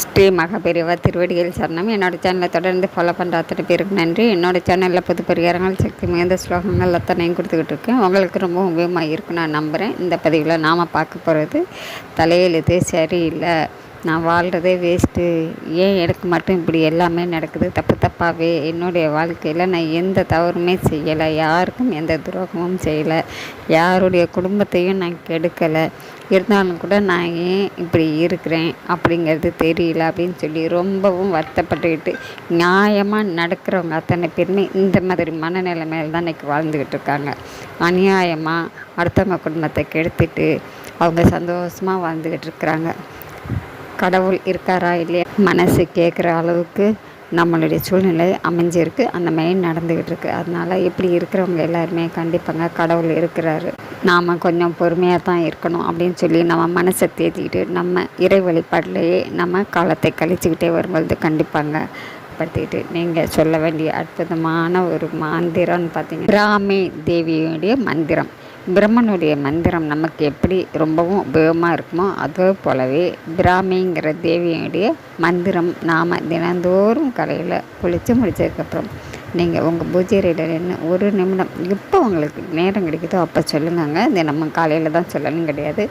ஸ்ரீ மகாபெரிவா திருவடிகள் சரணம். என்னோடய சேனலை தொடர்ந்து ஃபாலோ பண்ணுற அத்தனை பேருக்கு நன்றி. என்னோடய சேனலில் புது பரிகாரங்கள் சக்தி மிகுந்த ஸ்லோகங்கள் அத்தனையும் கொடுத்துக்கிட்டு இருக்கேன். உங்களுக்கு ரொம்ப உபயோகமாக இருக்கும் நான் நம்புகிறேன். இந்த பதிவில் நாம் பார்க்க போகிறது தலையெழுத்து சரியில்லை, நான் வாழ்கிறதே வேஸ்ட்டு, ஏன் எனக்கு மட்டும் இப்படி எல்லாமே நடக்குது தப்பு தப்பாகவே, என்னுடைய வாழ்க்கையில் நான் எந்த தவறுமே செய்யலை, யாருக்கும் எந்த துரோகமும் செய்யலை, யாருடைய குடும்பத்தையும் நான் கெடுக்கலை, இருந்தாலும் கூட நான் ஏன் இப்படி இருக்கிறேன் அப்படிங்கிறது தெரியல அப்படின்னு சொல்லி ரொம்பவும் வருத்தப்பட்டுக்கிட்டு நியாயமாக நடக்கிறவங்க அத்தனை பேருமே இந்த மாதிரி மனநிலைமையில் தான் இன்றைக்கி வாழ்ந்துக்கிட்டு இருக்காங்க. அநியாயமாக அடுத்தவங்க குடும்பத்தை கெடுத்துட்டு அவங்க சந்தோஷமாக வாழ்ந்துக்கிட்டு இருக்கிறாங்க. கடவுள் இருக்காரா இல்லையா மனசு கேட்குற அளவுக்கு நம்மளுடைய சூழ்நிலை அமைஞ்சிருக்கு, அந்த மாதிரி நடந்துக்கிட்டு இருக்குது. அதனால் இப்படி இருக்கிறவங்க எல்லாருமே கண்டிப்பாங்க கடவுள் இருக்கிறாரு, நாம் கொஞ்சம் பொறுமையாக தான் இருக்கணும் அப்படின்னு சொல்லி நம்ம மனசை தேத்திக்கிட்டு நம்ம இறை வழிபாட்டிலேயே நம்ம காலத்தை கழிச்சுக்கிட்டே வரும்பொழுது கண்டிப்பாங்க படுத்திக்கிட்டு நீங்கள் சொல்ல வேண்டிய அற்புதமான ஒரு மந்திரம்னு பார்த்தீங்கன்னா பிராமி தேவியுடைய மந்திரம். பிரம்மனுடைய மந்திரம் நமக்கு எப்படி ரொம்பவும் உபயோகமாக இருக்குமோ அதே போலவே பிராமிங்கிற தேவியுடைய மந்திரம் நாம் தினந்தோறும் கலையில் குளித்து முடித்ததுக்கப்புறம் நீங்கள் உங்கள் பூஜை அறையில் நின்று ஒரு நிமிடம் எப்போ உங்களுக்கு நேரம் கிடைக்குதோ அப்போ சொல்லுங்கங்க. தினமும் காலையில் தான் சொல்லணும் கிடையாது.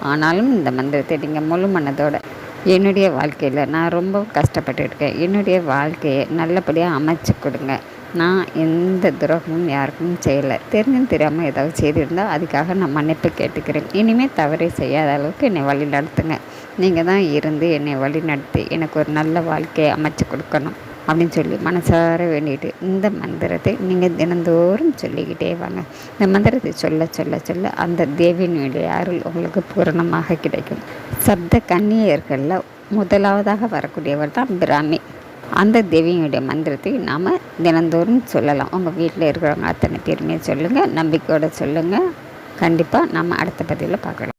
ஆனாலும் இந்த மந்திரத்தை நீங்கள் முழு மனதோட என்னுடைய வாழ்க்கையில் நான் ரொம்ப கஷ்டப்பட்டுருக்கேன், என்னுடைய வாழ்க்கையை நல்லபடியாக அமைச்சு கொடுங்க, நான் எந்த துரோகமும் யாருக்கும் செய்யலை, தெரிஞ்சும் தெரியாமல் ஏதாவது செய்திருந்தால் அதுக்காக நான் மன்னிப்பு கேட்டுக்கிறேன், இனிமேல் தவறே செய்யாத அளவுக்கு என்னை வழி நடத்துங்க, நீங்கள் தான் இருந்து என்னை வழி நடத்தி எனக்கு ஒரு நல்ல வாழ்க்கையை அமைச்சு கொடுக்கணும் அப்படின்னு சொல்லி மனசார வேண்டிட்டு இந்த மந்திரத்தை நீங்கள் தினந்தோறும் சொல்லிக்கிட்டே வாங்க. இந்த மந்திரத்தை சொல்ல சொல்ல சொல்ல அந்த தேவியினுடைய அருள் உங்களுக்கு பூரணமாக கிடைக்கும். சப்த கன்னியர்களில் முதலாவதாக வரக்கூடியவர் தான் பிராமி. அந்த தேவியுடைய மந்திரத்தை நாம் தினந்தோறும் சொல்லலாம். உங்கள் வீட்டில் இருக்கிறவங்க அத்தனை பேருமே சொல்லுங்கள், நம்பிக்கையோடு சொல்லுங்கள். கண்டிப்பாக நம்ம அடுத்த பதிவில் பார்க்கலாம்.